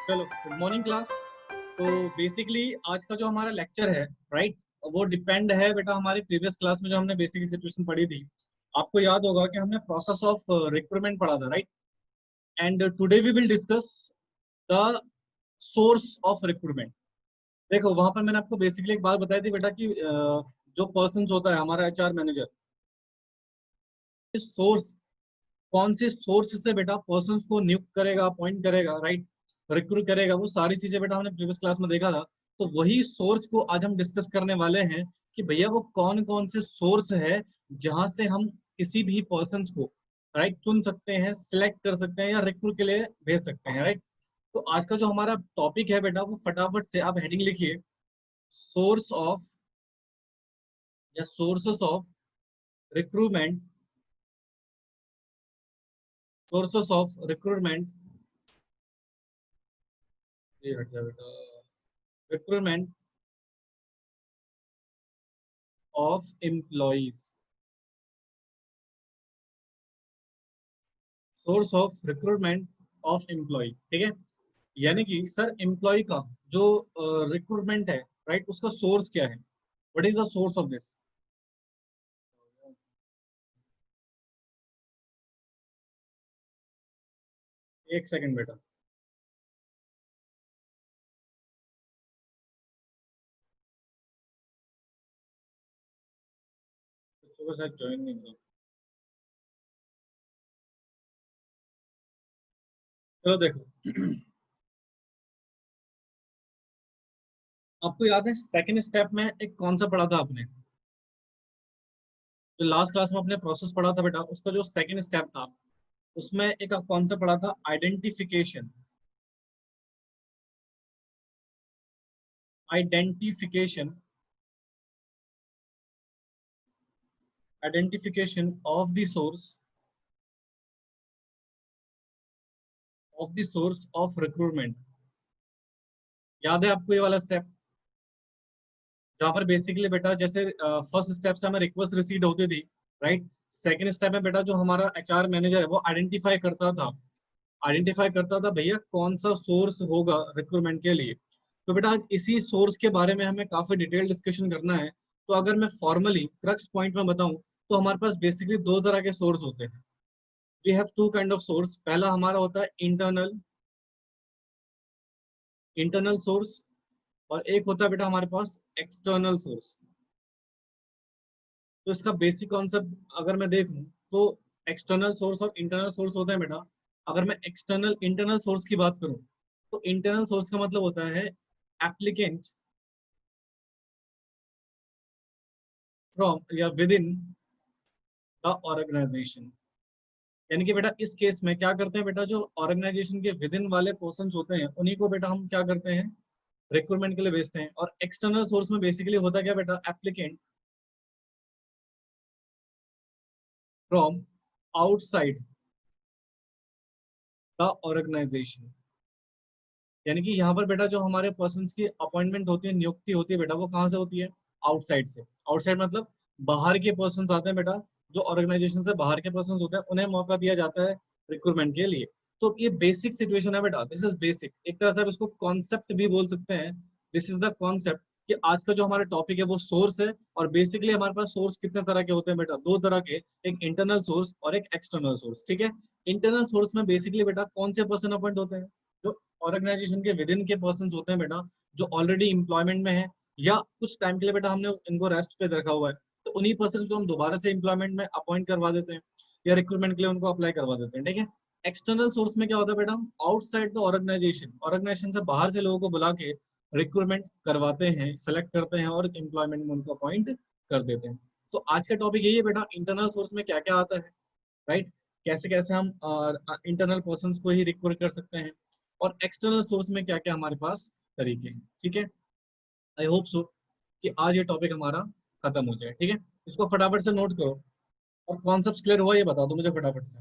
चलो, good morning class. तो basically आज का जो हमारा लेक्चर है, राइट, वो डिपेंड है बेटा हमारी प्रीवियस क्लास में जो हमने बेसिक सिचुएशन पढ़ी थी। आपको याद होगा कि हमने प्रोसेस ऑफ रिक्रूटमेंट पढ़ा था, right. And today we will discuss the source of recruitment. देखो, वहां पर मैंने आपको बेसिकली एक बात बताई थी बेटा कि जो पर्सन होता है हमारा एचआर मैनेजर, सोर्स कौन से सोर्स से बेटा पर्सन को नियुक्त करेगा, अपॉइंट करेगा, राइट, रिक्रूट करेगा, वो सारी चीजें बेटा हमने प्रीवियस क्लास में देखा था। तो वही सोर्स को आज हम डिस्कस करने वाले हैं कि भैया वो कौन कौन से सोर्स है जहां से हम किसी भी पर्सन को, राइट, चुन सकते हैं, सिलेक्ट कर सकते हैं या रिक्रूट के लिए भेज सकते हैं, राइट। तो आज का जो हमारा टॉपिक है बेटा वो फटाफट से आप हेडिंग लिखिए, सोर्स ऑफ या sources of recruitment, sources of recruitment, ये हट जाए बेटा, recruitment of employees, source of recruitment of employee, ठीक है। यानी कि सर एम्प्लॉय का जो रिक्रूटमेंट है, राइट, उसका सोर्स क्या है, what is the source of this. एक सेकंड बेटा, बच्चों को शायद ज्वाइन नहीं हुआ। चलो देखो, आपको याद है सेकंड स्टेप में एक कौन सा पढ़ा था आपने, जो लास्ट क्लास में आपने प्रोसेस पढ़ा था बेटा, उसका जो सेकंड स्टेप था उसमें एक कौन सा पढ़ा था, identification, identification, identification of the source, of the source of recruitment. याद है आपको ये वाला स्टेप, जहाँ पर बेसिकली बेटा जैसे फर्स्ट स्टेप से हमें रिक्वेस्ट रिसीव होती थी, राइट। सेकंड स्टेप में बेटा जो हमारा एचआर मैनेजर है वो आइडेंटिफाई करता था भैया कौन सा सोर्स होगा रिक्रूटमेंट के लिए। तो बेटा आज इसी सोर्स के बारे में हमें काफी डिटेल डिस्कशन करना है। तो अगर मैं फॉर्मली क्रक्स पॉइंट में बताऊं तो हमारे पास बेसिकली दो तरह के सोर्स होते हैं। We have two kind of source. पहला हमारा होता है इंटरनल, इंटरनल सोर्स, और एक होता है बेटा हमारे पास एक्सटर्नल सोर्स। तो इसका बेसिक कॉन्सेप्ट अगर मैं देखूं तो एक्सटर्नल सोर्स और इंटरनल सोर्स होते हैं बेटा। अगर मैं एक्सटर्नल इंटरनल सोर्स की बात करूं तो इंटरनल सोर्स का मतलब होता है एप्लीकेंट फ्रॉम या विद इन द ऑर्गेनाइजेशन। यानी कि बेटा इस केस में क्या करते हैं बेटा, जो ऑर्गेनाइजेशन के विद इन वाले पर्सन होते हैं उन्हीं को बेटा हम क्या करते हैं, रिक्रूटमेंट के लिए भेजते हैं। और एक्सटर्नल सोर्स में बेसिकली होता क्या बेटा, applicant from outside the organisation. यानी कि यहाँ पर बेटा जो हमारे पर्सन की अपॉइंटमेंट होती है, नियुक्ति होती है बेटा, वो कहाँ से होती है, आउटसाइड से। आउटसाइड मतलब बाहर के पर्सन आते हैं बेटा, जो ऑर्गेनाइजेशन से बाहर के पर्सन होते हैं उन्हें मौका दिया जाता है रिक्रूटमेंट के लिए। तो ये बेसिक सिचुएशन है बेटा, दिस इज बेसिक। एक तरह से आप इसको कॉन्सेप्ट भी बोल सकते हैं, दिस इज द कॉन्सेप्ट। कि आज का जो हमारा टॉपिक है वो सोर्स है। और बेसिकली हमारे पास सोर्स कितने तरह के होते हैं बेटा, दो तरह के, एक इंटरनल सोर्स और एक एक्सटर्नल सोर्स, ठीक है। इंटरनल सोर्स में बेसिकली बेटा कौन से पर्सन अपॉइंट होते हैं, जो ऑर्गेनाइजेशन के विद इन के पर्सन होते हैं बेटा, जो ऑलरेडी एम्प्लॉयमेंट में है या कुछ टाइम के लिए बेटा हमने इनको रेस्ट पे रखा हुआ है। तो उन्हीं पर्सन को हम दोबारा से एम्प्लॉयमेंट में अपॉइंट करवा देते हैं या रिक्रूटमेंट के लिए उनको अप्लाई करवा देते हैं, ठीक है। एक्सटर्नल सोर्स में क्या होता है बेटा, हम आउटसाइड द ऑर्गेनाइजेशन, ऑर्गेनाइजेशन से बाहर से लोगों को बुला के रिक्रूटमेंट करवाते हैं, सेलेक्ट करते हैं और एम्प्लॉयमेंट में उनको अपॉइंट कर देते हैं। तो आज का टॉपिक यही है बेटा, इंटरनल सोर्स में क्या क्या आता है, राइट, कैसे कैसे हम इंटरनल पर्सन को ही रिक्रूट कर सकते हैं, और एक्सटर्नल सोर्स में क्या क्या हमारे पास तरीके हैं, ठीक है। आई होप सो कि आज ये टॉपिक हमारा खत्म हो जाए, ठीक है। इसको फटाफट से नोट करो, और कॉन्सेप्ट क्लियर हुआ ये बता दो मुझे फटाफट से।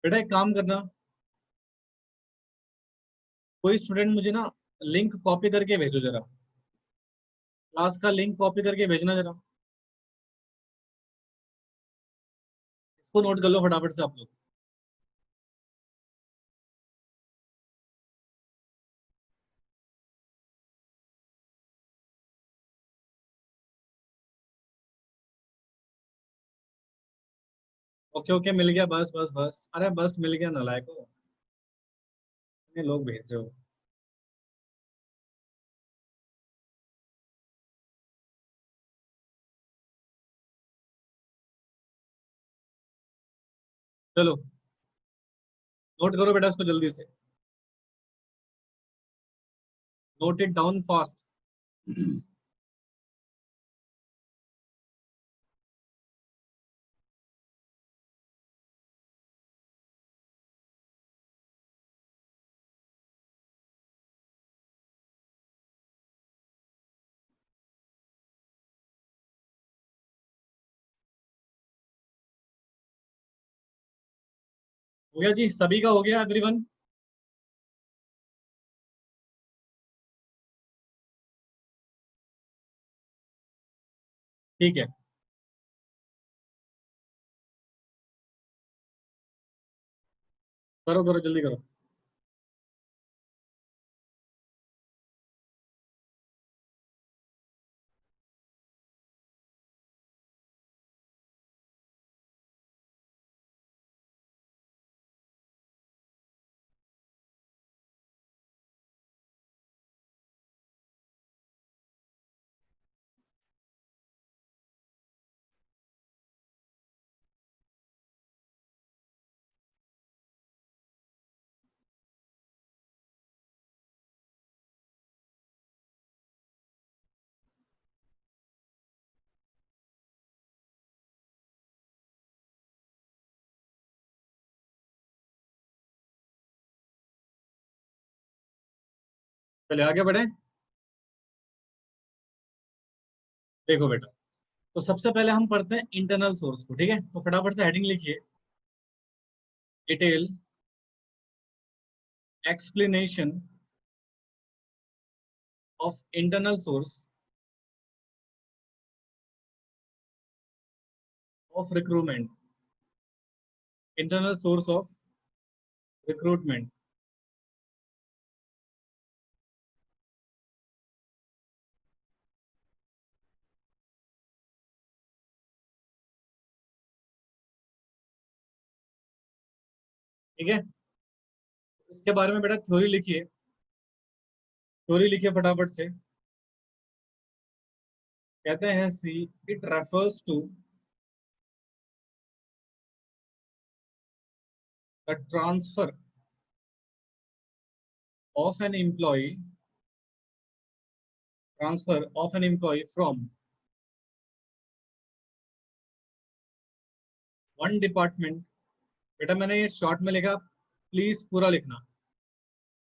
बेटा एक काम करना, कोई स्टूडेंट मुझे ना लिंक कॉपी करके भेजो जरा, क्लास का लिंक कॉपी करके भेजना जरा, इसको नोट कर लो फटाफट से आप लोग। ओके ओके मिल गया, बस बस बस, अरे बस मिल गया नालायक को, इतने लोग भेज रहे हो। चलो नोट करो बेटा इसको जल्दी से, नोट इट डाउन फास्ट। हो गया जी, सभी का हो गया एवरीवन? ठीक है, करो करो जल्दी करो। चले आगे बढ़े। देखो बेटा, तो सबसे पहले हम पढ़ते हैं इंटरनल सोर्स को, ठीक है? तो फटाफट से हेडिंग लिखिए, detail explanation of internal source of recruitment, internal source of recruitment. ठीक है, इसके बारे में बेटा थ्योरी लिखिए, थ्योरी लिखिए फटाफट से। कहते हैं see, it refers to the transfer of an employ, transfer of an employ from one department. बेटा मैंने ये शॉर्ट में लिखा, प्लीज पूरा लिखना।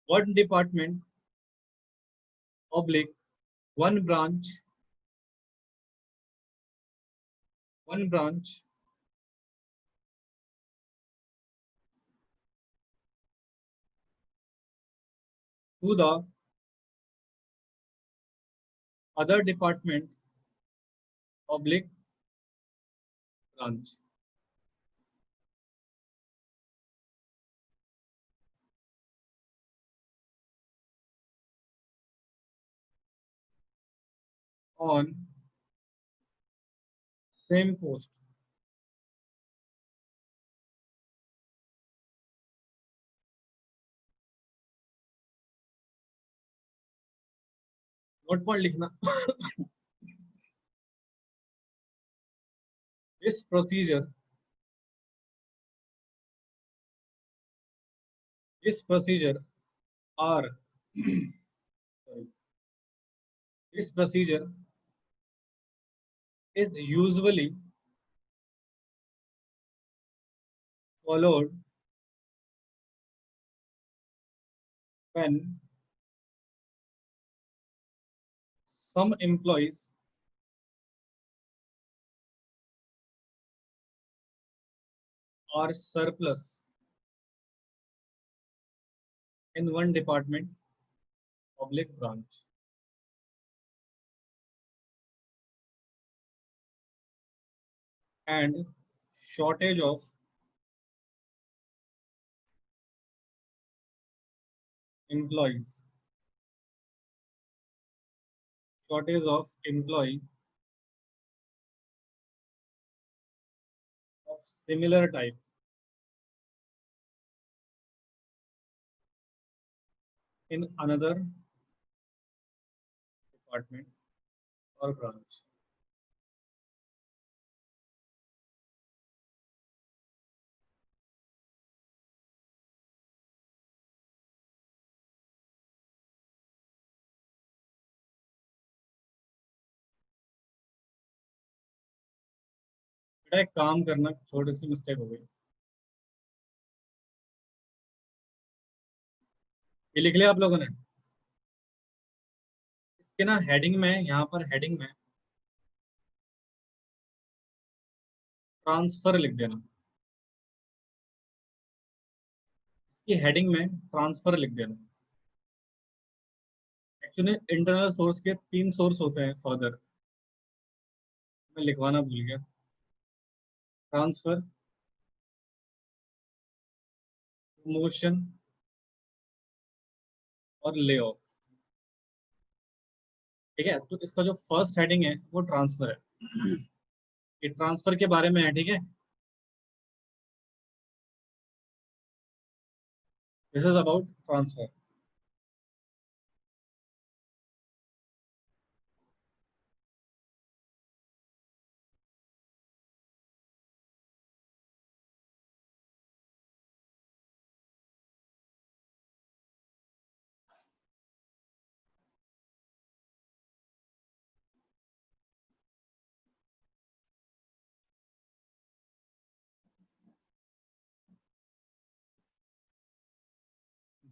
One department oblique one branch, one branch to the other department oblique branch. On same post. Note point लिखना। This procedure, this procedure are this procedure is usually followed when some employees are surplus, in one department, public branch. And shortage of employees. Shortage of employee of similar type in another department or branch. बेटा एक काम करना, छोटी सी mistake हो गई। ये लिख लिया आप लोगों ने? इसके ना हेडिंग में, यहाँ पर हेडिंग में ट्रांसफर लिख देना। इसकी हेडिंग में ट्रांसफर लिख देना। एक्चुअली इंटरनल सोर्स के 3 सोर्स होते हैं फर्दर, मैं लिखवाना भूल गया। ट्रांसफर, प्रमोशन और ले ऑफ। ठीक है, तो इसका जो फर्स्ट हेडिंग है वो ट्रांसफर है। ये ट्रांसफर के बारे में है, ठीक है। This is about transfer.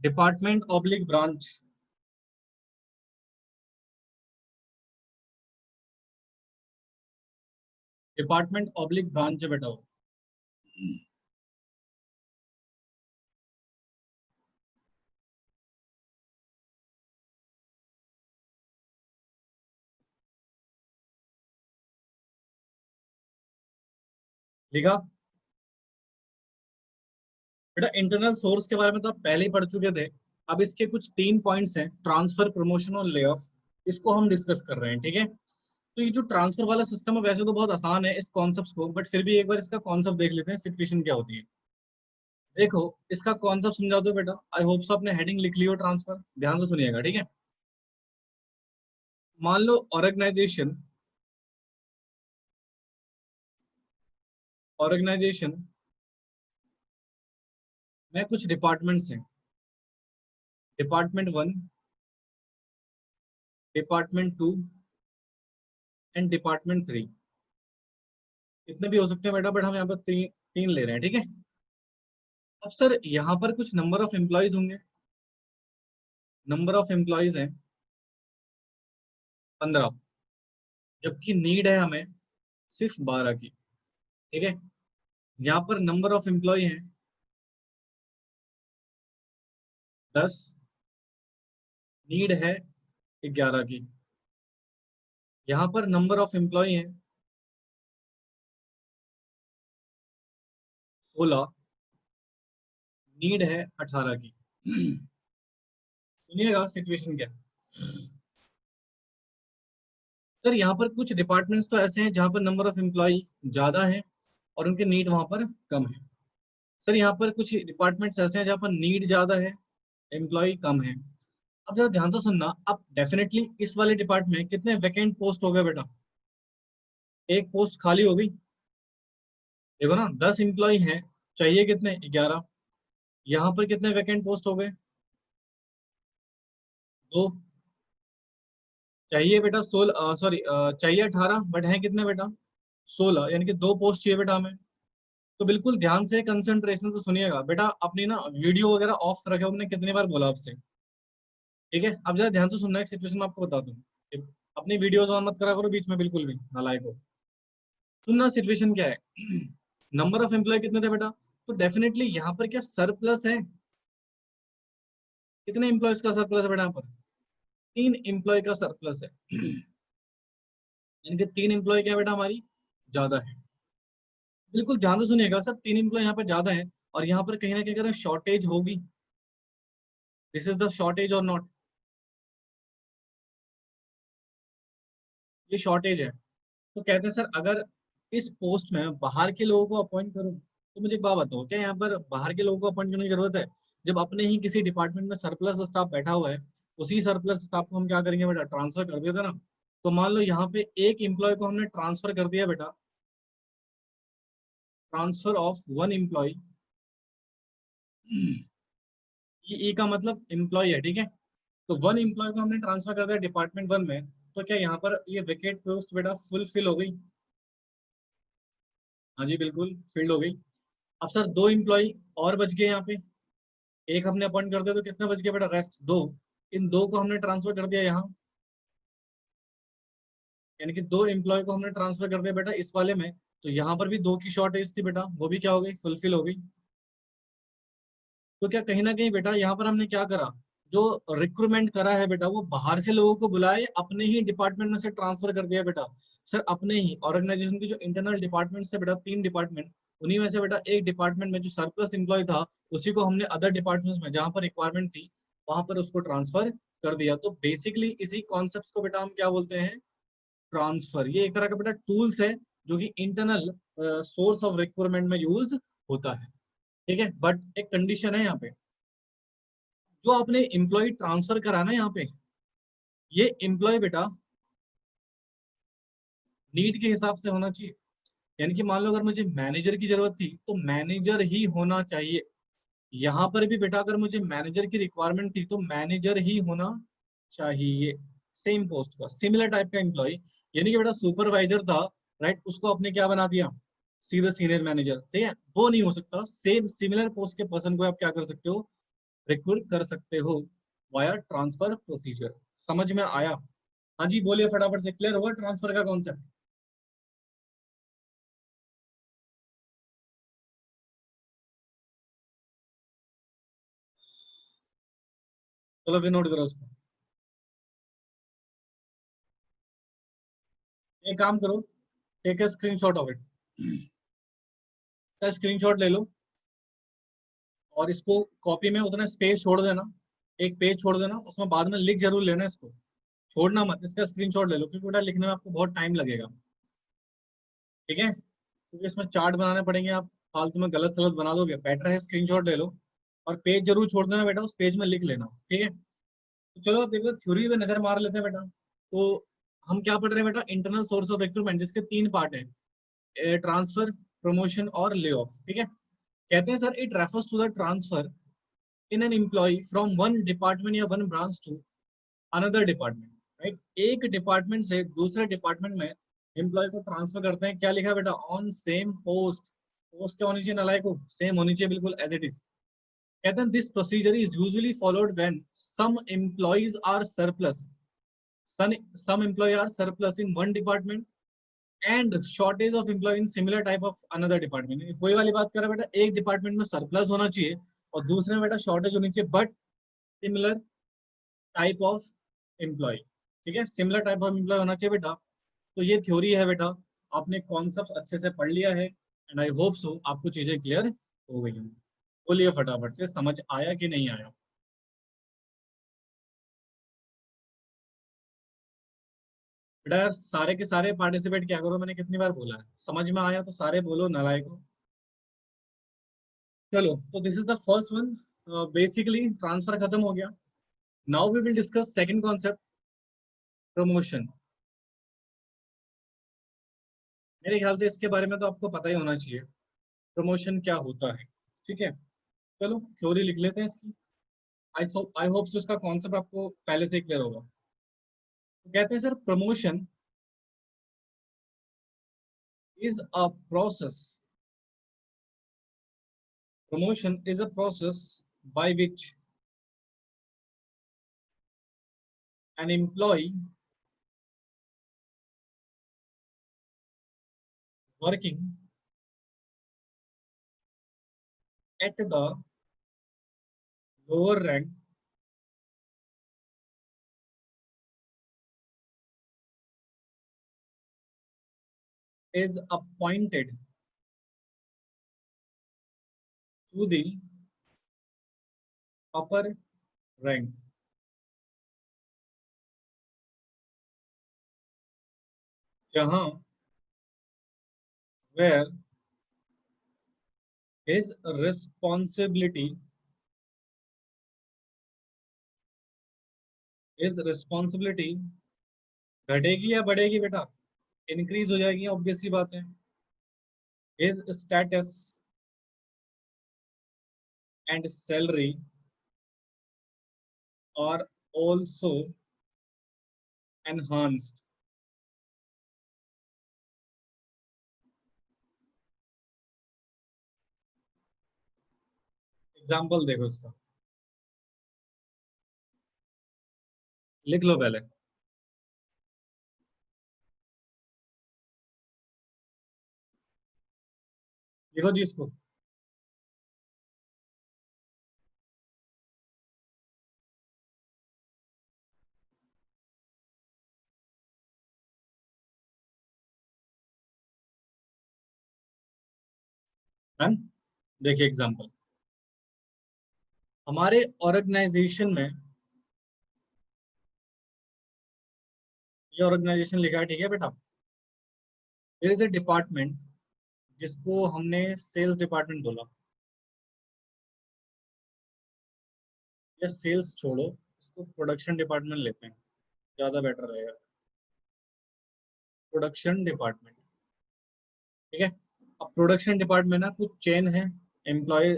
Department oblique branch. Department oblique branch है बेटा वो। लिखा? बेटा इंटरनल सोर्स के बारे में तो आप पहले ही पढ़ चुके थे। अब इसके कुछ 3 पॉइंट्स हैं, ट्रांसफर, प्रमोशन और ले ऑफ। इसको हम डिस्कस कर रहे हैं, ठीक है। तो ये जो ट्रांसफर वाला सिस्टम है वैसे तो बहुत आसान है इस कॉन्सेप्ट को, बट फिर भी एक बार इसका कॉन्सेप्ट देख लेते हैं, सिचुएशन क्या होती है। देखो, इसका कॉन्सेप्ट समझा दो बेटा। आई होप सो आपने हेडिंग लिख ली हो ट्रांसफर, ध्यान से सुनिएगा, ठीक है। मान लो ऑर्गेनाइजेशन में कुछ डिपार्टमेंट्स हैं। Department 1, department 2 and department 3। इतने भी हो सकते हैं बेटा, बट हम यहाँ पर तीन ले रहे हैं, ठीक है। अब सर यहाँ पर कुछ नंबर ऑफ एम्प्लॉयज होंगे। नंबर ऑफ एम्प्लॉयज हैं 15, जबकि नीड है हमें सिर्फ 12 की, ठीक है। यहाँ पर नंबर ऑफ एम्प्लॉय हैं 10, नीड है 11 की। यहाँ पर नंबर ऑफ एम्प्लॉय हैं 16, नीड है 18 की। सुनिएगा सिचुएशन क्या है। सर यहाँ पर कुछ डिपार्टमेंट्स तो ऐसे हैं जहाँ पर नंबर ऑफ एम्प्लॉय ज्यादा है और उनके नीड वहां पर कम है। सर यहाँ पर कुछ डिपार्टमेंट्स ऐसे हैं जहाँ पर नीड ज्यादा है, एम्प्लॉय कम है। अब जरा ध्यान से सुनना, अब डेफिनेटली इस वाले डिपार्टमेंट में कितने वैकेंट पोस्ट हो गए बेटा? एक पोस्ट खाली हो गई। देखो ना, 10 एम्प्लॉय हैं, चाहिए कितने? 11। यहाँ पर कितने वैकेंट पोस्ट हो गए? 2। चाहिए बेटा 16, सॉरी, चाहिए 18, बट है कितने बेटा? 16, यानी कि 2 पोस्ट चाहिए बेटा हमें। तो बिल्कुल ध्यान से कंसंट्रेशन से सुनिएगा बेटा। अपनी ना वीडियो वगैरह ऑफ रखे हो, हमने कितनी बार बोला आपसे, ठीक है। अब जरा ध्यान से सुनना, एक सिचुएशन मैं आपको बता दूं। अपनी वीडियोस ऑन मत करा करो बीच में, बिल्कुल भी नालायक हो। सुनना सिचुएशन क्या है। नंबर ऑफ एम्प्लॉय कितने थे बेटा? तो डेफिनेटली यहाँ पर क्या सरप्लस है? कितने एम्प्लॉयज का सरप्लस है बेटा यहाँ पर? 3 एम्प्लॉय का सरप्लस है। यानी कि 3 एम्प्लॉय क्या बेटा हमारी ज्यादा है। बिल्कुल ध्यान से सुनिएगा सर, 3 एम्प्लॉय यहाँ पर ज्यादा है और यहाँ पर कहीं ना कहीं अगर शॉर्टेज होगी, दिस इज द शॉर्टेज और नॉट, ये शॉर्टेज है। तो कहते हैं सर अगर इस पोस्ट में बाहर के लोगों को अपॉइंट करूं तो मुझे एक बात बताओ, क्या यहाँ पर बाहर के लोगों को अपॉइंट करने की जरूरत है? जब अपने ही किसी डिपार्टमेंट में सरप्लस स्टाफ बैठा हुआ है, उसी सरप्लस स्टाफ को हम क्या करेंगे बेटा, ट्रांसफर कर देते ना। तो मान लो यहाँ पे एक एम्प्लॉय को हमने ट्रांसफर कर दिया बेटा, ट्रांसफर ऑफ वन एम्प्लॉय, ये ई का मतलब एम्प्लॉय है, ठीक है। तो वन एम्प्लॉय को हमने ट्रांसफर कर दिया डिपार्टमेंट वन में, तो क्या यहाँ पर ये वेकेट पोस्ट बेटा फुलफिल हो गई? हाँ जी बिल्कुल फिल्ड हो गई। अब सर 2 एम्प्लॉय और बच गए यहाँ पे, एक हमने अपॉइंट कर दिया तो कितने बच गए बेटा, रेस्ट 2। इन 2 को हमने ट्रांसफर कर दिया यहाँ, यानी कि 2 एम्प्लॉय को हमने ट्रांसफर कर दिया बेटा इस वाले में। तो यहाँ पर भी 2 की शॉर्टेज थी बेटा, वो भी क्या हो गई, फुलफिल हो गई। तो क्या कहीं ना कहीं बेटा यहाँ पर हमने क्या करा, जो रिक्रूटमेंट करा है बेटा वो बाहर से लोगों को बुलाए, अपने ही डिपार्टमेंट में से ट्रांसफर कर दिया बेटा। सर अपने ही ऑर्गेनाइजेशन के जो इंटरनल डिपार्टमेंट है बेटा, 3 डिपार्टमेंट, उन्हीं में से बेटा एक डिपार्टमेंट में जो सरप्लस एम्प्लॉय था, उसी को हमने अदर डिपार्टमेंट्स में जहां पर रिक्वायरमेंट थी वहां पर उसको ट्रांसफर कर दिया। तो बेसिकली इसी कॉन्सेप्ट को बेटा हम क्या बोलते हैं, ट्रांसफर। ये एक तरह का बेटा टूल्स है जो कि इंटरनल सोर्स ऑफ रिक्वायरमेंट में यूज होता है, ठीक है। बट एक कंडीशन है यहाँ पे, जो आपने एम्प्लॉय ट्रांसफर करा ना यहाँ पे, ये एम्प्लॉय बेटा नीड के हिसाब से होना चाहिए। यानी कि मान लो अगर मुझे मैनेजर की जरूरत थी तो मैनेजर ही होना चाहिए। यहाँ पर भी बेटा अगर मुझे मैनेजर की रिक्वायरमेंट थी तो मैनेजर ही होना चाहिए, सेम पोस्ट का सिमिलर टाइप का एम्प्लॉय। यानी कि बेटा सुपरवाइजर था, राइट, उसको आपने क्या बना दिया, सीधा सीनियर मैनेजर, ठीक है, वो नहीं हो सकता। सेम सिमिलर पोस्ट के पर्सन को आप क्या कर सकते हो, रिक्रूट कर सकते हो वाया ट्रांसफर प्रोसीजर। समझ में आया? हाँ जी बोलिए फटाफट से, क्लियर हुआ ट्रांसफर का कॉन्सेप्ट? चलो फिर नोट करो उसको। एक काम करो, take a screenshot of it, का स्क्रीनशॉट ले लो और इसको कॉपी में उतना स्पेस छोड़ देना, एक पेज छोड़ देना, उसमें बाद में लिख जरूर लेना इसको, छोड़ना मत, इसका स्क्रीनशॉट ले लो क्योंकि बेटा लिखने में आपको बहुत टाइम लगेगा, ठीक है। क्योंकि इसमें चार्ट बनाने पड़ेंगे, आप फालतू में गलत सलत बना दोगे, बेटर है स्क्रीनशॉट ले लो और पेज जरूर छोड़ देना बेटा, उस पेज में लिख लेना, ठीक है। तो चलो अब देखो थ्योरी पे नजर मार लेते हैं बेटा। तो हम क्या पढ़ रहे हैं बेटा, इंटरनल सोर्स ऑफ रिक्रूटमेंट, जिसके 3 पार्ट है, ट्रांसफर, प्रमोशन और ले ऑफ, ठीक है। कहते हैं sir it refers to the transfer in an employ from one department या one branch to another department, right. एक डिपार्टमेंट से दूसरे डिपार्टमेंट में एम्प्लॉय को ट्रांसफर करते हैं, क्या लिखा है बेटा, ऑन सेम पोस्ट। पोस्ट क्या होनी चाहिए नालायक को, सेम होनी चाहिए बिल्कुल एज इट इज। कहते हैं this procedure is usually followed when some employees are surplus, some employee are surplus in one department and shortage of employee in similar type of another department। वही वाली बात कर रहा है बेटा, एक डिपार्टमेंट में सरप्लस होना चाहिए और दूसरे में बेटा शॉर्टेज होनी चाहिए, but similar type of employee, ठीक है, सिमिलर टाइप ऑफ एम्प्लॉय होना चाहिए बेटा। तो ये थ्योरी है बेटा, आपने कॉन्सेप्ट अच्छे से पढ़ लिया है एंड आई होप सो आपको चीजें क्लियर हो गई हैं। बोलिए फटाफट से, समझ आया कि नहीं आया? बेटा यार सारे के सारे पार्टिसिपेट क्या करो, मैंने कितनी बार बोला है, समझ में आया तो सारे बोलो, नालायक हो। चलो तो this is the first one, basically transfer खत्म हो गया। Now we will discuss second concept, promotion. मेरे ख्याल से इसके बारे में तो आपको पता ही होना चाहिए, प्रमोशन क्या होता है, ठीक है। चलो थ्योरी लिख लेते हैं इसकी, आई होप सो इसका कॉन्सेप्ट आपको पहले से क्लियर होगा। तो कहते हैं sir promotion is a process, promotion is a process by which an employee working at the lower rank is appointed to the upper rank, जहां where his responsibility घटेगी या बढ़ेगी बेटा? इंक्रीज हो जाएगी, ऑब्वियस सी बात है। his status and salary are also enhanced। Example देखो इसका, लिख लो पहले। लिखो जी इसको। है, देखिए एग्जाम्पल, हमारे ऑर्गेनाइजेशन में, ये ऑर्गेनाइजेशन लिखा है, ठीक है बेटा। देयर इज ए डिपार्टमेंट जिसको हमने सेल्स डिपार्टमेंट बोला, या सेल्स छोड़ो, इसको प्रोडक्शन डिपार्टमेंट लेते हैं, ज्यादा बेटर रहेगा। प्रोडक्शन डिपार्टमेंट, ठीक है। अब प्रोडक्शन डिपार्टमेंट ना कुछ चेन है, एम्प्लॉय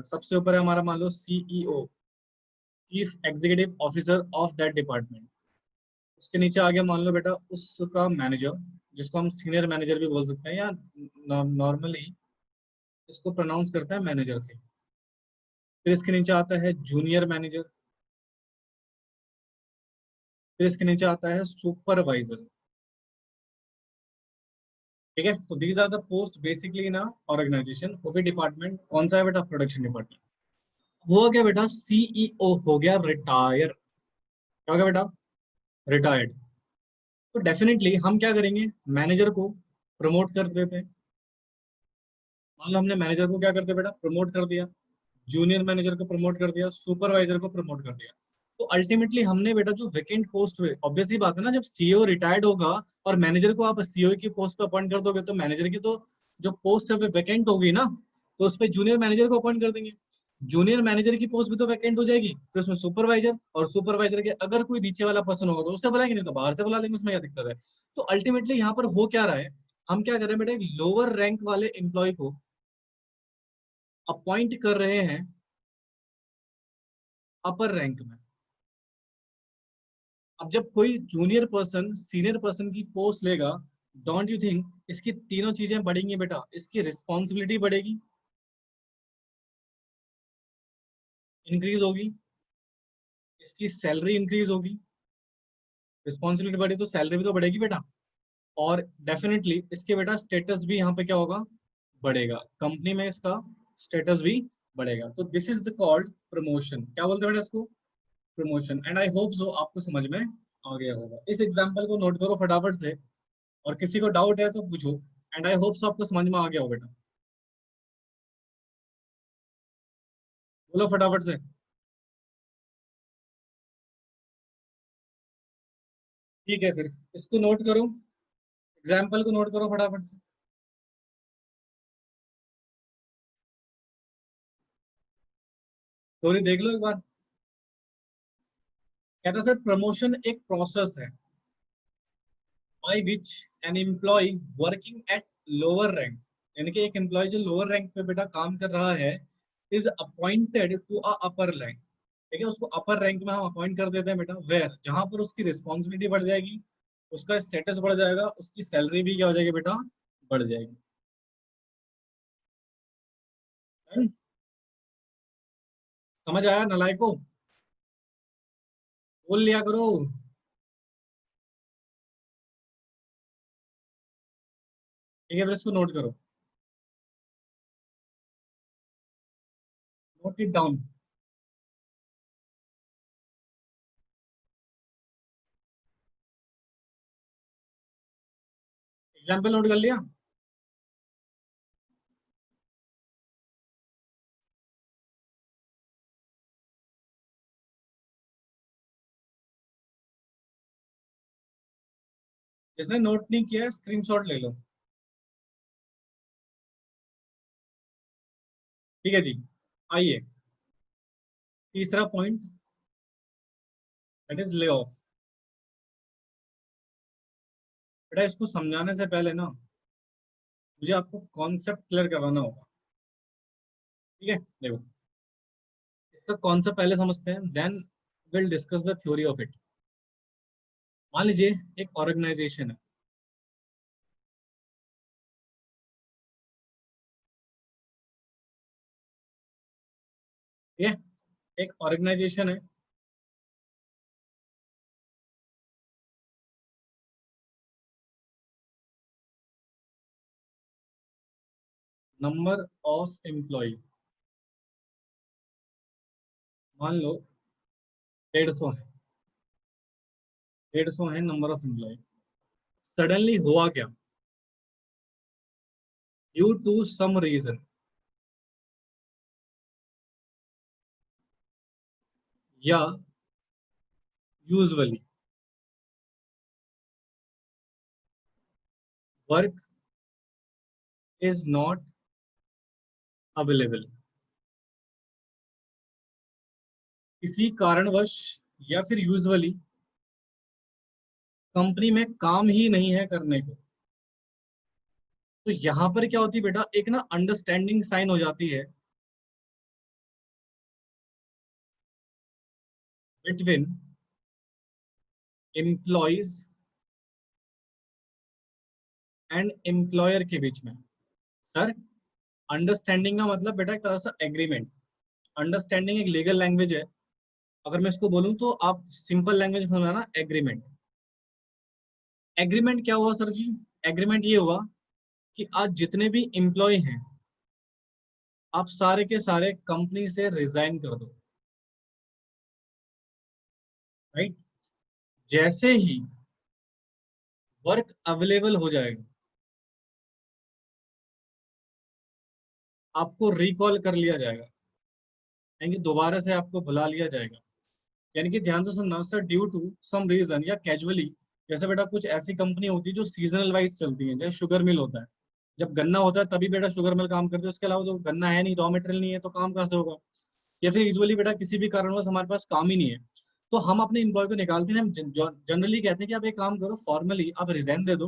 सबसे ऊपर है हमारा, मान लो CEO, chief executive officer of that department. उसके नीचे आ गया मान लो बेटा उसका मैनेजर, जिसको हम सीनियर मैनेजर भी बोल सकते हैं, या नॉर्मली इसको प्रोनाउंस करते हैं मैनेजर से। फिर इसके नीचे आता है जूनियर मैनेजर, फिर इसके नीचे आता है सुपरवाइजर, ठीक है। तो these are the post basically in organisation. वो भी डिपार्टमेंट कौन सा है बेटा? Production department. वो क्या बेटा? सीईओ हो गया रिटायर। क्या हो गया बेटा? रिटायर्ड। तो डेफिनेटली हम क्या करेंगे? मैनेजर को प्रमोट कर देते हैं। मान लो हमने मैनेजर को क्या करते बेटा? प्रमोट कर दिया, जूनियर मैनेजर को प्रमोट कर दिया, सुपरवाइजर को प्रमोट कर दिया। तो अल्टीमेटली हमने बेटा जो वैकेंट पोस्ट हुए, ऑब्वियस ही बात है ना, जब सीईओ रिटायर्ड होगा और मैनेजर को आप सीईओ की पोस्ट पे अपॉइंट कर दोगे, तो मैनेजर की तो जो पोस्ट है वैकेंट होगी ना, तो उस पर जूनियर मैनेजर को अपॉइंट कर देंगे। जूनियर मैनेजर की पोस्ट भी तो वैकेंट हो जाएगी, फिर उसमें सुपरवाइजर, और सुपरवाइजर के अगर कोई नीचे वाला पर्सन होगा तो उससे बुलाएंगे, नहीं तो बाहर से बुला लेंगे, उसमें क्या दिक्कत है? तो अल्टीमेटली यहाँ पर हो क्या रहा है, हम क्या कर रहे हैं बेटा? एक लोअर रैंक वाले एम्प्लॉय को अपॉइंट कर रहे हैं अपर रैंक में। अब जब कोई जूनियर पर्सन सीनियर पर्सन की पोस्ट लेगा, डोंट यू थिंक इसकी तीनों चीजें बढ़ेंगी बेटा? इसकी रिस्पॉन्सिबिलिटी बढ़ेगी, इंक्रीज होगी, इसकी सैलरी इंक्रीज होगी। रिस्पॉन्सिबिलिटी बढ़ी तो सैलरी भी तो बढ़ेगी बेटा, और डेफिनेटली इसके बेटा स्टेटस भी यहाँ पे क्या होगा? बढ़ेगा, कंपनी में इसका स्टेटस भी बढ़ेगा। तो this is the called promotion. क्या बोलते हैं बेटा इसको? Promotion. And I hope so आपको समझ में आ गया होगा। इस एग्जाम्पल को नोट करो फटाफट से, और किसी को डाउट है तो पूछो। एंड आई होप सो आपको समझ में आ गया हो बेटा। बोलो फटाफट से। ठीक है, फिर इसको नोट करो, एग्जाम्पल को नोट करो फटाफट से। स्टोरी देख लो एक बार। कहता है सर, प्रमोशन एक प्रोसेस है by which an employee working at lower rank, यानी कि एक एम्प्लॉय जो लोअर रैंक पे बेटा काम कर रहा है, is appointed to a upper rank. ठीक है, उसको अपर रैंक में हम अपॉइंट कर देते हैं बेटा, वेयर जहां पर उसकी रिस्पॉन्सिबिलिटी बढ़ जाएगी, उसका स्टेटस बढ़ जाएगा, उसकी सैलरी भी क्या हो जाएगी बेटा? बढ़ जाएगी। है? समझ आया नालायको? बोल लिया करो। ठीक है, फिर इसको नोट करो, note it down. Example note कर लिया? जिसने नोट नहीं किया स्क्रीनशॉट ले लो। ठीक है जी। आइए, तीसरा point, that is lay off. बेटा इसको समझाने से पहले ना मुझे आपको कॉन्सेप्ट क्लियर करवाना होगा। ठीक है, देखो, इसका कॉन्सेप्ट पहले समझते हैं, then will discuss the theory of it. मान लीजिए एक ऑर्गेनाइजेशन है। ठीक है, एक ऑर्गेनाइजेशन है। नंबर ऑफ एम्प्लॉय मान लो 150 है। 150 है नंबर ऑफ एम्प्लॉय। सडनली हुआ क्या? ड्यू टू सम रीजन, या usually work is not available. किसी कारणवश या फिर यूजुअली कंपनी में काम ही नहीं है करने को। तो यहां पर क्या होती है बेटा, एक ना अंडरस्टैंडिंग साइन हो जाती है बिटवीन एम्प्लॉयज एंड एम्प्लॉयर के बीच में। सर, अंडरस्टैंडिंग का मतलब बेटा एक तरह से एग्रीमेंट। अंडरस्टैंडिंग एक लीगल लैंग्वेज है। अगर मैं इसको बोलूं तो आप सिंपल लैंग्वेज में समझना, एग्रीमेंट। एग्रीमेंट क्या हुआ सर जी? एग्रीमेंट ये हुआ कि आज जितने भी एम्प्लॉय हैं, आप सारे के सारे कंपनी से रिजाइन कर दो। राइट? जैसे ही वर्क अवेलेबल हो जाएगा, आपको रिकॉल कर लिया जाएगा, यानी कि दोबारा से आपको बुला लिया जाएगा। यानी कि ध्यान से सुनना sir, due to some reason या कैजुअली। जैसे बेटा कुछ ऐसी कंपनी होती है जो सीजनल वाइज चलती है, जैसे शुगर मिल होता है। जब गन्ना होता है तभी बेटा शुगर मिल काम करती है, उसके अलावा तो गन्ना है नहीं, रॉ मटेरियल नहीं है, तो काम कहाँ से होगा? या फिर यूजुअली बेटा किसी भी कारणवश हमारे पास काम ही नहीं है, तो हम अपने एम्प्लॉय को निकालते हैं। हम जनरली कहते हैं कि आप एक काम करो, फॉर्मली आप रिजाइन दे दो,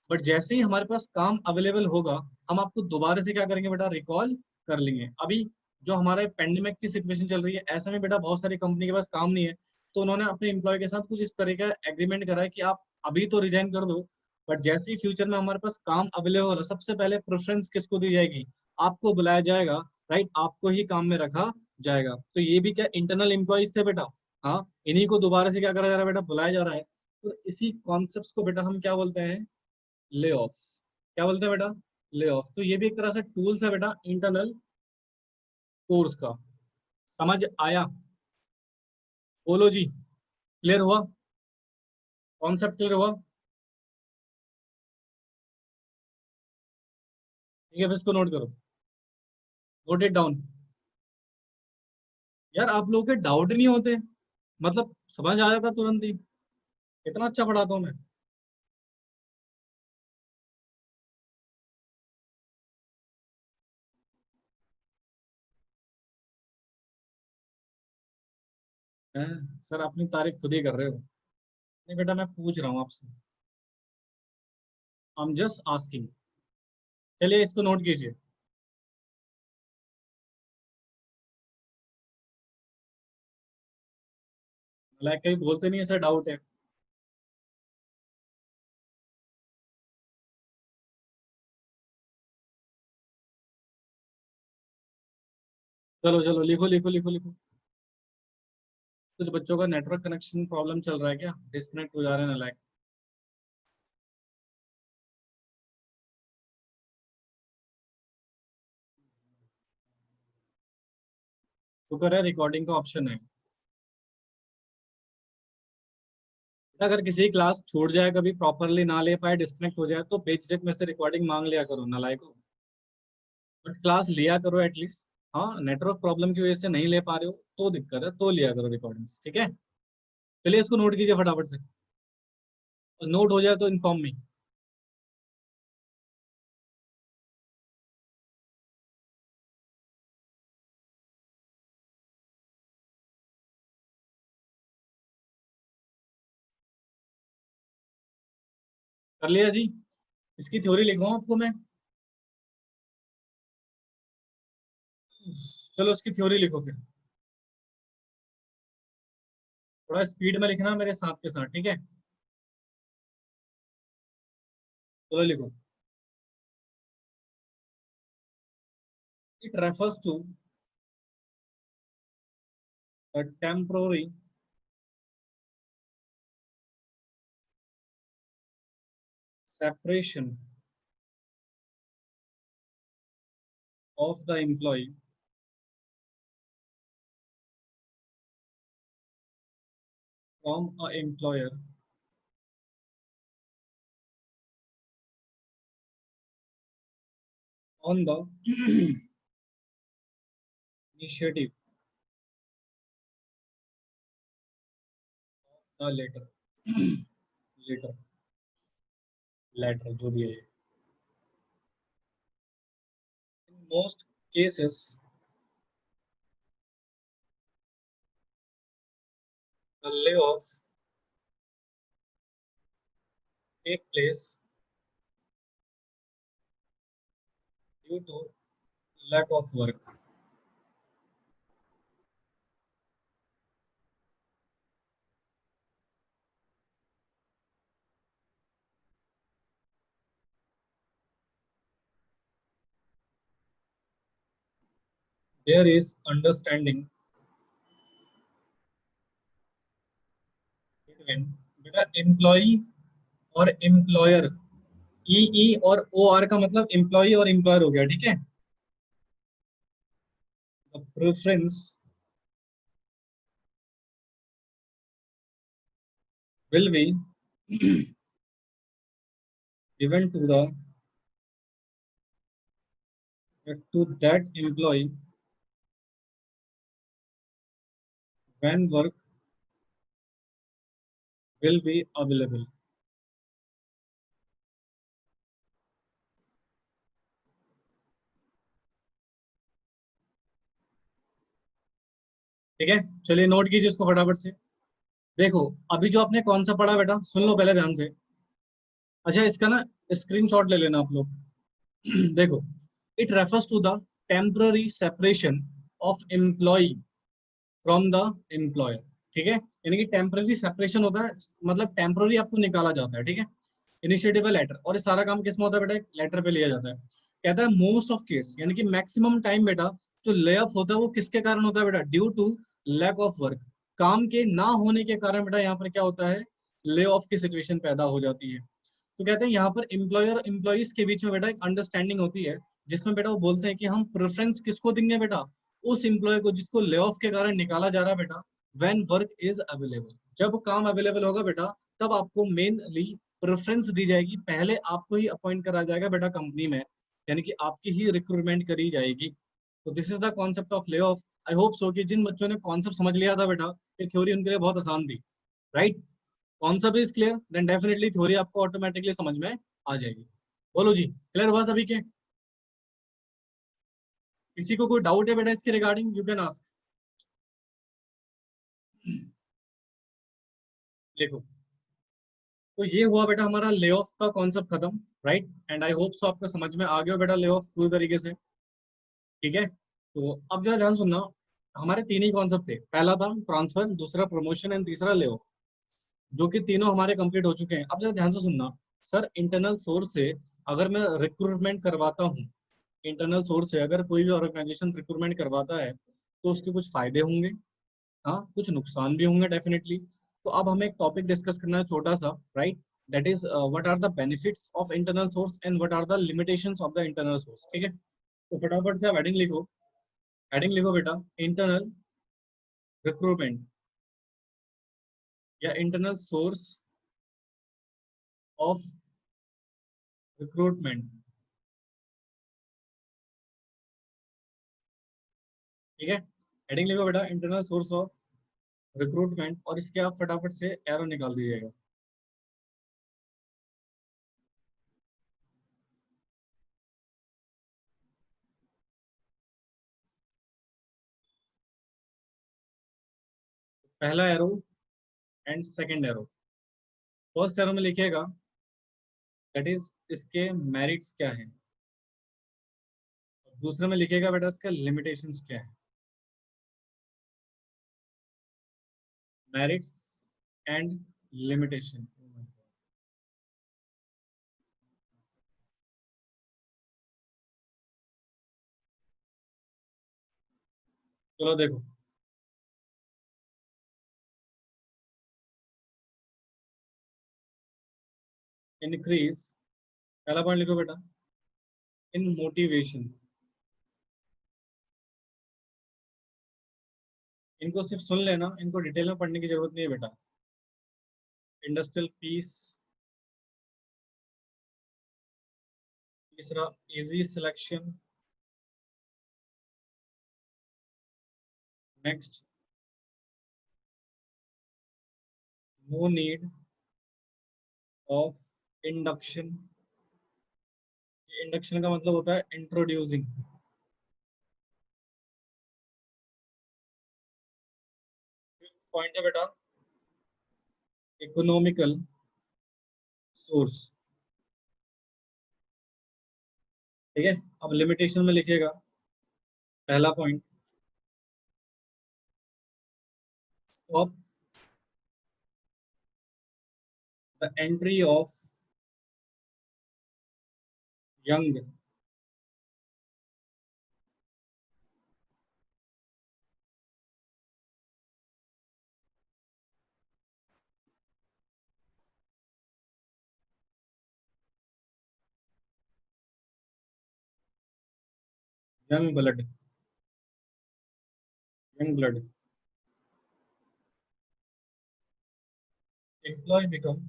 बट जैसे ही हमारे पास काम अवेलेबल होगा, हम आपको दोबारा से क्या करेंगे बेटा, रिकॉल कर लेंगे। अभी जो हमारे पेंडेमिक की सिचुएशन चल रही है, ऐसे में बेटा बहुत सारी कंपनी के पास काम नहीं है, तो उन्होंने अपने एम्प्लॉय के साथ कुछ इस तरह का एग्रीमेंट करा है कि आप अभी तो रिजाइन कर दो, बट जैसे ही फ्यूचर में हमारे पास काम अवेलेबल होगा, सबसे पहले प्रेफरेंस किसको दी जाएगी? आपको बुलाया जाएगा। राइट? आपको ही काम में रखा जाएगा। तो ये भी क्या इंटरनल एम्प्लॉयज थे बेटा? हाँ, इन्हीं को दोबारा से क्या करा जा रहा है बेटा, बुलाया जा रहा है। तो इसी कॉन्सेप्ट को बेटा हम क्या बोलते हैं? Lay off. क्या बोलते हैं बेटा? Lay off. तो ये भी एक तरह से टूल्स है बेटा इंटरनल कोर्स का। समझ आया? बोलो जी, क्लियर हुआ? कॉन्सेप्ट क्लियर हुआ? ठीक है, फिर इसको नोट करो, नोट इट डाउन। यार आप लोगों के डाउट नहीं होते, मतलब समझ आ जाता तुरंत ही। इतना अच्छा पढ़ाता हूँ मैं। सर अपनी तारीफ खुद ही कर रहे हो। नहीं बेटा, मैं पूछ रहा हूँ आपसे। I am just asking. चलिए इसको नोट कीजिए। लाइक कहीं बोलते नहीं है सर डाउट है। चलो चलो, लिखो लिखो लिखो लिखो। कुछ बच्चों का नेटवर्क कनेक्शन प्रॉब्लम चल रहा है क्या, डिस्कनेक्ट हो जा रहे हैं लाइक? शुक्र है रिकॉर्डिंग का ऑप्शन है। अगर किसी क्लास छूट जाए, कभी प्रॉपरली ना ले पाए, डिस्कनेक्ट हो जाए, तो बेझिझक में से रिकॉर्डिंग मांग लिया करो नालायको, बट क्लास लिया करो एटलीस्ट। हाँ, नेटवर्क प्रॉब्लम की वजह से नहीं ले पा रहे हो तो दिक्कत है, तो लिया करो रिकॉर्डिंग्स, ठीक है। चलिए इसको नोट कीजिए फटाफट से, नोट हो जाए तो इन्फॉर्म मी। कर लिया जी। इसकी थ्योरी लिखवाऊं आपको मैं? चलो इसकी थ्योरी लिखो फिर, थोड़ा स्पीड में लिखना मेरे साथ के साथ, ठीक है। चलो लिखो। It refers to a temporary separation of the employee from a employer on the initiative later later later जो भी है ये। In most cases the layoff take place due to lack of work. There is understanding between बेटा employee और employer. ई ई और O R का मतलब employee और एम्प्लॉयर हो गया, ठीक है। The preference will be given to that employee when work will be available। ठीक है, चलिए नोट कीजिए इसको फटाफट से। देखो, अभी जो आपने कौन सा पढ़ा बेटा, सुन लो पहले ध्यान से। अच्छा, इसका ना स्क्रीनशॉट ले लेना आप लोग। देखो, it refers to the temporary separation of employee from the employer. ठीक है, यानी कि टेम्पररी सेपरेशन होता है, मतलब टेम्पररी आपको निकाला जाता है, ठीक है। इनिशिएटिव लेटर, और ये सारा काम किस में होता है बेटा, लेटर पे लिया जाता है। कहता है मोस्ट ऑफ केस, यानी कि मैक्सिमम टाइम बेटा जो ले ऑफ होता है वो किसके कारण होता है बेटा, due to lack of work. काम के ना होने के कारण बेटा यहाँ पर क्या होता है, ले ऑफ की सिचुएशन पैदा हो जाती है। तो कहते हैं यहाँ पर एम्प्लॉयर और एम्प्लॉइज के बीच में बेटा एक अंडरस्टैंडिंग होती है, जिसमें बेटा वो बोलते हैं कि हम प्रेफरेंस किसको देंगे बेटा, उस एम्प्लॉय को जिसको ले ऑफ के कारण निकाला जा रहा है बेटा, व्हेन वर्क इज अवेलेबल। जब काम अवेलेबल होगा बेटा, तब आपको मेनली प्रेफरेंस दी जाएगी, पहले आपको ही अपॉइंट करा जाएगा बेटा कंपनी में, यानी कि आपकी ही रिक्रूटमेंट करी जाएगी। तो this is the concept of lay off. I hope so कि जिन बच्चों ने कॉन्सेप्ट समझ लिया था बेटा, ये थ्योरी उनके लिए बहुत आसान थी, right. Concept is clear, then definitely theory आपको ऑटोमेटिकली समझ में आ जाएगी। बोलो जी, क्लियर हुआ सभी के? किसी को कोई डाउट है बेटा इसके रिगार्डिंग, यू कैन आस्क। देखो, तो ये हुआ बेटा हमारा ले ऑफ का कॉन्सेप्ट खत्म, right. And I hope so आपको समझ में आ गया बेटा ले ऑफ पूरी तरीके से, ठीक है। तो अब जरा ध्यान सुनना, हमारे तीन ही कॉन्सेप्ट थे, पहला था ट्रांसफर, दूसरा प्रमोशन एंड तीसरा ले ऑफ, जो कि तीनों हमारे कंप्लीट हो चुके हैं। अब जरा ध्यान से सुनना, सर इंटरनल सोर्स से अगर मैं रिक्रूटमेंट करवाता हूँ, इंटरनल सोर्स से अगर कोई भी ऑर्गेनाइजेशन रिक्रूटमेंट करवाता है, तो उसके कुछ फायदे होंगे, हाँ कुछ नुकसान भी होंगे डेफिनेटली। तो अब हमें एक टॉपिक डिस्कस करना है छोटा सा, right. That is what are the benefits of internal source and what are the limitations of the internal source, ठीक है। तो फटाफट से आप हेडिंग लिखो, हेडिंग लिखो बेटा, इंटरनल रिक्रूटमेंट या इंटरनल सोर्स ऑफ रिक्रूटमेंट। ठीक है, हेडिंग लिखो बेटा, इंटरनल सोर्स ऑफ रिक्रूटमेंट, और इसके आप फटाफट से एरो निकाल दीजिएगा। पहला arrow and second arrow. First arrow में लिखिएगा दैट इज इसके मेरिट्स क्या है, दूसरे में लिखिएगा बेटा इसका लिमिटेशंस क्या है। Merits and limitation. चलो देखो, इंक्रीज, पहला पॉइंट लिखो बेटा, इन मोटिवेशन। इनको सिर्फ सुन लेना, इनको डिटेल में पढ़ने की जरूरत नहीं है बेटा। इंडस्ट्रियल पीस, तीसरा easy selection, next no need of induction. Induction का मतलब होता है इंट्रोड्यूसिंग। पॉइंट है बेटा इकोनॉमिकल सोर्स। ठीक है, अब लिमिटेशन में लिखिएगा पहला point, stop the entry of young, young blood, young blood, employ become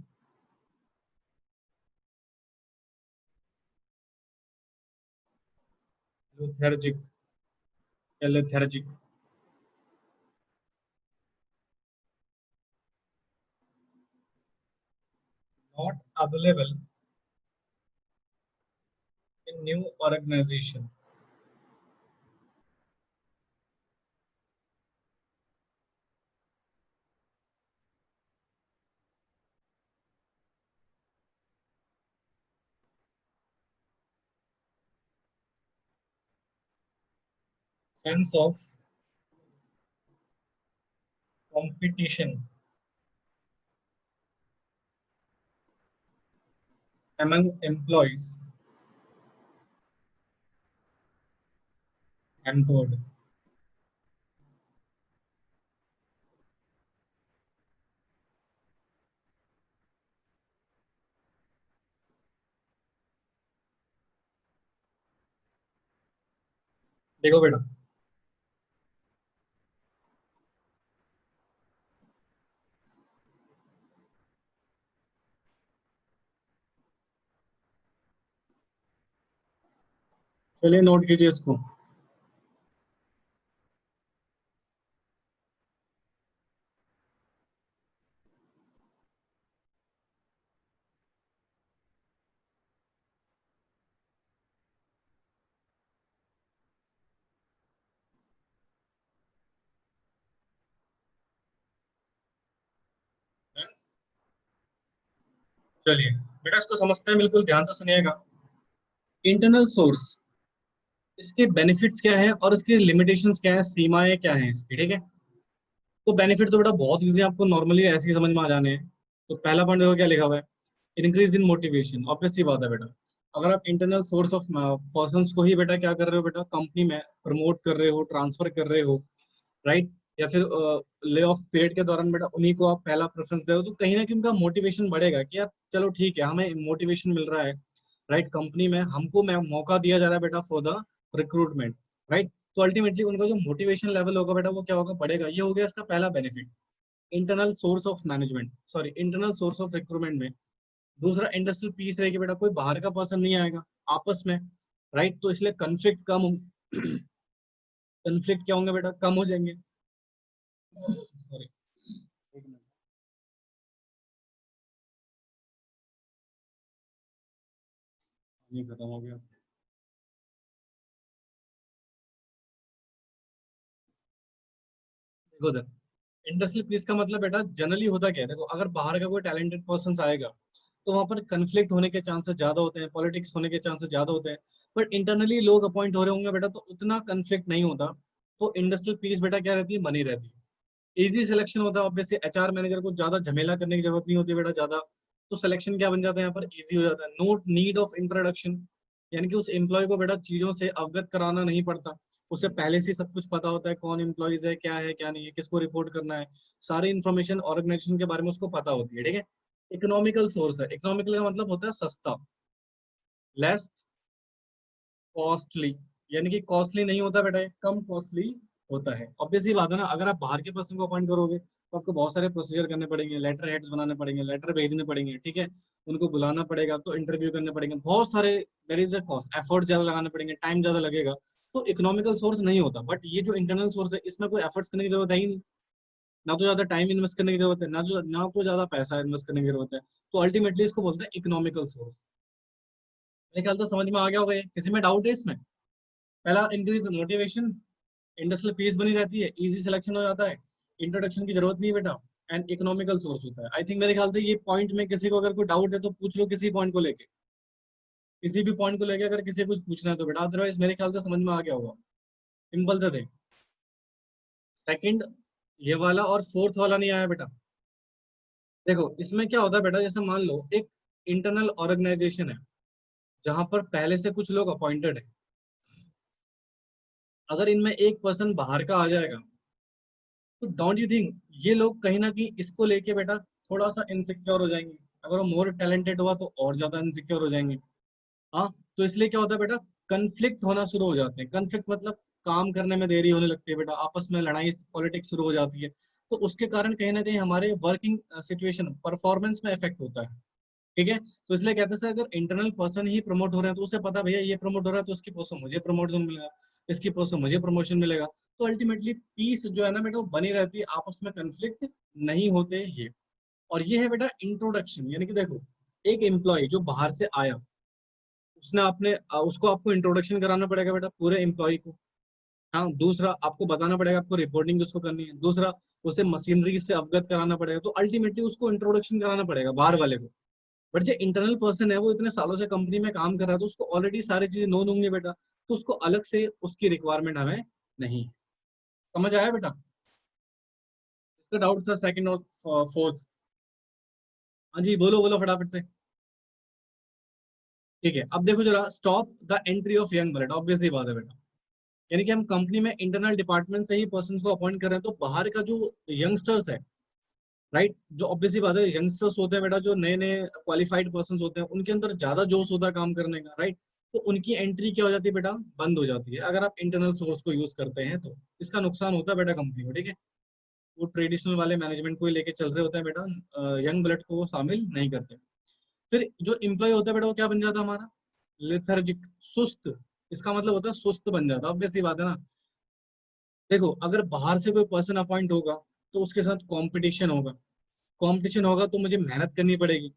lethargic या lethargic, not available in new organization। sense of competition among employees hampered। देखो बेटा, चलिए नोट कीजिए इसको। चलिए बेटा इसको समझते हैं, बिल्कुल ध्यान से सुनिएगा। इंटरनल सोर्स, इसके बेनिफिट्स क्या है और इसकी लिमिटेशंस क्या है, सीमाएं क्या है इसकी। ठीक है, तो बेनिफिट तो बेटा बहुत इजी, आपको नॉर्मली ऐसे ही समझ में आ जाने हैं। तो पहला पॉइंट देखो क्या लिखा हुआ है, इंक्रीज इन मोटिवेशन। ऑब्वियस सी बात है बेटा, अगर आप इंटरनल सोर्स ऑफ पर्सन को ही बेटा क्या कर रहे हो बेटा, कंपनी में प्रमोट कर रहे हो, ट्रांसफर कर रहे हो, राइट, या फिर ले ऑफ पीरियड के दौरान बेटा उन्हीं को आप पहला प्रेफरेंस दे रहे हो, तो कहीं ना कहीं उनका मोटिवेशन बढ़ेगा कि यार चलो ठीक है, हमें मोटिवेशन मिल रहा है, राइट, कंपनी में हमको मौका दिया जा रहा है बेटा फॉर द रिक्रूटमेंट, राइट। तो अल्टीमेटली उनका जो मोटिवेशन लेवल होगा बेटा वो क्या होगा, बढ़ेगा। ये हो गया इसका पहला benefit, internal source of management, sorry internal source of recruitment में। दूसरा इंडस्ट्रियल पीस रहेगी बेटा, कोई बाहर का पर्सन नहीं आएगा आपस में, राइट। तो इसलिए कन्फ्लिक्ट कम कन्फ्लिक्ट क्या होंगे बेटा, कम हो जाएंगे। सॉरी, एक मिनट, ये खत्म हो गया। देखो सर, इंडस्ट्रियल पीस का मतलब बेटा जनरली होता क्या है, देखो अगर बाहर का कोई टैलेंटेड पर्सन आएगा तो वहां पर कन्फ्लिक्ट होने के चांसेस ज्यादा होते हैं, पॉलिटिक्स होने के चांसेस ज्यादा होते हैं। बट इंटरनली लोग अपॉइंट हो रहे होंगे बेटा तो उतना कन्फ्लिक्ट नहीं होता। तो इंडस्ट्रियल पीस बेटा क्या रहती है, बनी रहती है। इजी सिलेक्शन होता है, ऑब्वियसली एचआर मैनेजर को ज्यादा झमेला करने की जरूरत नहीं होती बेटा ज्यादा। तो सिलेक्शन क्या बन जाता है यहाँ पर, इजी हो जाता है। नो नीड ऑफ इंट्रोडक्शन, यानी कि उस एम्प्लॉय को बेटा चीजों से अवगत कराना नहीं पड़ता। उसे पहले से ही सब कुछ पता होता है, कौन एम्प्लॉयज है, क्या है क्या नहीं है, किसको रिपोर्ट करना है। सारी इन्फॉर्मेशन ऑर्गेनाइजेशन के बारे में उसको पता होती है, ठीक है। इकोनॉमिकल सोर्स है, इकोनॉमिकल का मतलब होता है सस्ता, लेस कॉस्टली, यानी कि कॉस्टली नहीं होता बेटा, ये कम कॉस्टली होता है। ऑब्वियसली बात है ना, अगर आप बाहर के पर्सन को अपॉइंट करोगे तो आपको बहुत सारे प्रोसीजर करने पड़ेंगे, लेटर हेड्स बनाने पड़ेंगे, लेटर भेजने पड़ेंगे, ठीक है। उनको बुलाना पड़ेगा, तो इंटरव्यू करने पड़ेंगे, बहुत सारे, there is a cost, effort ज्यादा लगाने पड़ेंगे, टाइम ज्यादा लगेगा। तो इकोनॉमिकल सोर्स नहीं होता। बट ये जो इंटरनल सोर्स है इसमें कोई एफर्ट्स करने की जरूरत है ही नहीं, ना तो ज्यादा टाइम इन्वेस्ट करने की जरूरत है, ना तो ज्यादा पैसा इन्वेस्ट करने की जरूरत है। तो अल्टीमेटली इसको बोलते हैं इकोनॉमिकल सोर्स। मेरे ख्याल से समझ में आ गया होगा ये, किसी में डाउट है इसमें? पहला, इंक्रीज मोटिवेशन, इंडस्ट्रियल पीस बनी रहती है, इजी सिलेक्शन हो जाता है, इंट्रोडक्शन की जरूरत नहीं है बेटा, एंड इकोनॉमिकल सोर्स होता है। आई थिंक मेरे ख्याल से ये पॉइंट में किसी को अगर कोई डाउट है तो पूछ लो, किसी पॉइंट को लेके, किसी भी पॉइंट को लेके अगर किसी को कुछ पूछना है तो बेटा, अदरवाइज मेरे ख्याल से समझ में आ गया होगा। सिंपल से थे। सेकंड ये वाला और फोर्थ वाला नहीं आया बेटा। देखो इसमें क्या होता है बेटा, जैसे मान लो एक इंटरनल ऑर्गेनाइजेशन है जहां पर पहले से कुछ लोग अपॉइंटेड है। अगर इनमें एक पर्सन बाहर का आ जाएगा तो डोंट यू थिंक ये लोग कहीं ना कहीं इसको लेके बेटा थोड़ा सा इनसिक्योर हो जाएंगे। अगर वो मोर टैलेंटेड हुआ तो और ज्यादा इनसिक्योर हो जाएंगे। हाँ, तो इसलिए क्या होता है बेटा, कन्फ्लिक्ट होना शुरू हो जाते हैं। कन्फ्लिक्ट मतलब काम करने में देरी होने लगती है बेटा, आपस में लड़ाई पॉलिटिक्स शुरू हो जाती है। तो उसके कारण कहीं ना कहीं हमारे वर्किंग सिचुएशन परफॉर्मेंस में इफेक्ट होता है, ठीक है। तो इसलिए कहते हैं सर, अगर इंटरनल पर्सन ही प्रमोट हो रहे हैं तो उसे पता है, भैया ये प्रमोट हो रहा है तो उसकी पोस्ट मुझे प्रमोशन मिलेगा, इसकी पोस्ट मुझे प्रमोशन मिलेगा। तो अल्टीमेटली पीस जो है ना बेटा वो बनी रहती है, आपस में कंफ्लिक्ट नहीं होते ये। और ये है बेटा इंट्रोडक्शन, यानी कि देखो एक एम्प्लॉय जो बाहर से आया, उसने अपने उसको आपको इंट्रोडक्शन कराना पड़ेगा बेटा पूरे एम्प्लॉय को। हाँ, दूसरा आपको बताना पड़ेगा आपको रिपोर्टिंग किसको करनी है। दूसरा उसे मशीनरी से अवगत कराना पड़ेगा। तो अल्टीमेटली उसको इंट्रोडक्शन कराना पड़ेगा बाहर वाले को। बट जो इंटरनल पर्सन है वो इतने सालों से कंपनी में काम कर रहा है तो उसको ऑलरेडी सारी चीजें नोन होंगी बेटा। तो उसको अलग से उसकी रिक्वायरमेंट हमें नहीं। समझ आया बेटा? इसका डाउट था सेकंड और फोर्थ। हाँ जी, बोलो बोलो फटाफट से। ठीक है, अब देखो जरा, stop the entry of young blood, obviously बात है बेटा। यानी कि हम कंपनी में इंटरनल डिपार्टमेंट से ही पर्सन को अपॉइंट कर रहे हैं, तो बाहर का जो यंगस्टर्स है, राइट, जो ऑब्वियसली बात है यंगस्टर्स होते हैं बेटा, जो नए नए क्वालिफाइड पर्सन होते हैं, उनके अंदर ज्यादा जोश होता है काम करने का, राइट। तो उनकी एंट्री क्या हो जाती है बेटा, बंद हो जाती है अगर आप इंटरनल सोर्स को यूज करते हैं तो। इसका नुकसान होता है बेटा कंपनी को, ठीक है। वो ट्रेडिशनल वाले मैनेजमेंट को ही लेके चल रहे होते हैं बेटा, यंग ब्लड को वो शामिल नहीं करते। फिर जो एम्प्लॉय होता है बेटा वो क्या बन जाता है हमारा, लेथर्जिक, सुस्त। इसका मतलब होता है सुस्त बन जाता है, ऑब्वियसली बात है ना। देखो अगर बाहर से कोई पर्सन अपॉइंट होगा तो उसके साथ कंपटीशन होगा। कंपटीशन होगा तो मुझे मेहनत करनी पड़ेगी,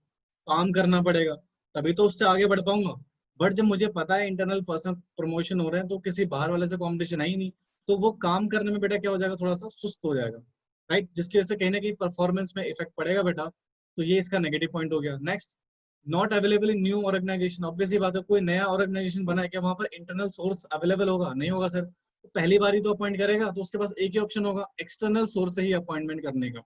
काम करना पड़ेगा, तभी तो उससे आगे बढ़ पाऊंगा। बट जब मुझे पता है इंटरनल पर्सन प्रमोशन हो रहे हैं तो किसी बाहर वाले से कंपटीशन है ही नहीं। तो वो काम करने में बेटा क्या हो जाएगा, थोड़ा सा सुस्त हो जाएगा, राइट, जिसकी वजह से कहीं ना कहीं परफॉर्मेंस में इफेक्ट पड़ेगा बेटा। तो ये इसका नेगेटिव पॉइंट हो गया। Next, not available in new organization, obviously बात है, कोई नया ऑर्गेनाइजेशन बना है क्या वहां पर इंटरनल सोर्स अवेलेबल होगा, नहीं होगा सर। तो पहली बार ही तो अपॉइंट करेगा तो उसके पास एक ही ऑप्शन होगा, एक्सटर्नल सोर्स से ही अपॉइंटमेंट करने का।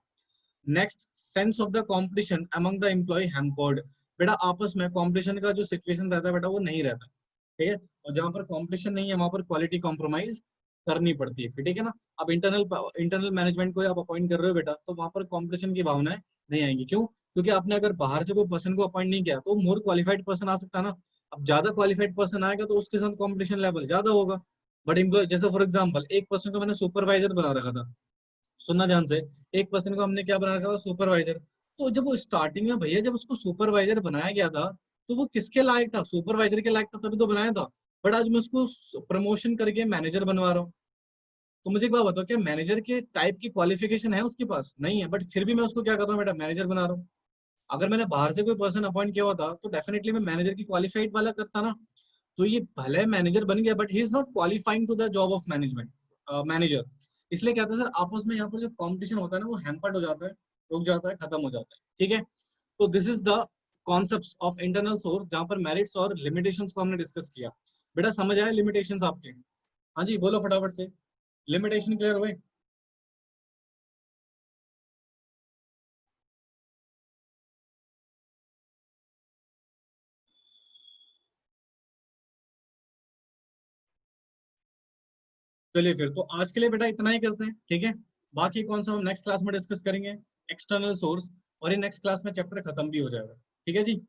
Next, sense of the competition among the employ hampered, बेटा आपस में कंपटीशन का जो सिचुएशन रहता है बेटा वो नहीं रहता, ठीक है। और जहां पर कंपटीशन नहीं है वहां पर क्वालिटी कॉम्प्रोमाइज करनी पड़ती है, फिर ठीक है ना। अब इंटरनल मैनेजमेंट को आप अपॉइंट कर रहे हो बेटा तो वहां पर कंपटीशन की भावनाएं नहीं आएंगी। क्यों? क्योंकि आपने अगर बाहर से कोई पर्सन को अपॉइंट नहीं किया तो मोर क्वालिफाइड पर्सन आ सकता है ना। अब ज्यादा क्वालिफाइड पर्सन आएगा तो उसके साथ कॉम्पिटिशन लेवल ज्यादा होगा। बट एम्प्लॉय, जैसे फॉर एग्जाम्पल एक पर्सन को मैंने सुपरवाइजर बना रखा था, सुनना ध्यान से, एक पर्सन को हमने क्या बना रखा था, सुपरवाइजर। तो जब वो स्टार्टिंग में भैया जब उसको सुपरवाइजर बनाया गया था, तो वो किसके लायक था? सुपरवाइजर के लायक था, तभी तो बनाया था। बट आज मैं उसको प्रमोशन करके मैनेजर बनवा रहा हूँ। तो मुझे एक बात बताओ, क्या मैनेजर के टाइप की क्वालिफिकेशन है उसके पास? नहीं है, बट फिर भी मैं उसको क्या कर रहा हूँ बेटा, मैनेजर बना रहा हूँ। अगर मैंने बाहर से कोई पर्सन अपॉइंट किया होता तो डेफिनेटली मैं मैनेजर की क्वालिफाइड वाला करता ना। तो ये भले मैनेजर बन गया, but he is not qualifying to the job of management, manager. इसलिए कहते हैं सर, आपस में यहाँ पर जो कॉम्पिटिशन होता है ना, वो हैम्पर्ड हो जाता है, रुक जाता है, खत्म हो जाता है। ठीक है, तो this is the concept of internal source, जहाँ पर मेरिट्स और लिमिटेशंस को हमने डिस्कस किया। बेटा समझ आया लिमिटेशंस आपके? हाँ जी, बोलो फटाफट से। लिमिटेशन क्लियर हुए? चलिए फिर तो आज के लिए बेटा इतना ही करते हैं, ठीक है। बाकी कौन सा हम नेक्स्ट क्लास में डिस्कस करेंगे, एक्सटर्नल सोर्स। और ये नेक्स्ट क्लास में चैप्टर खत्म भी हो जाएगा, ठीक है जी।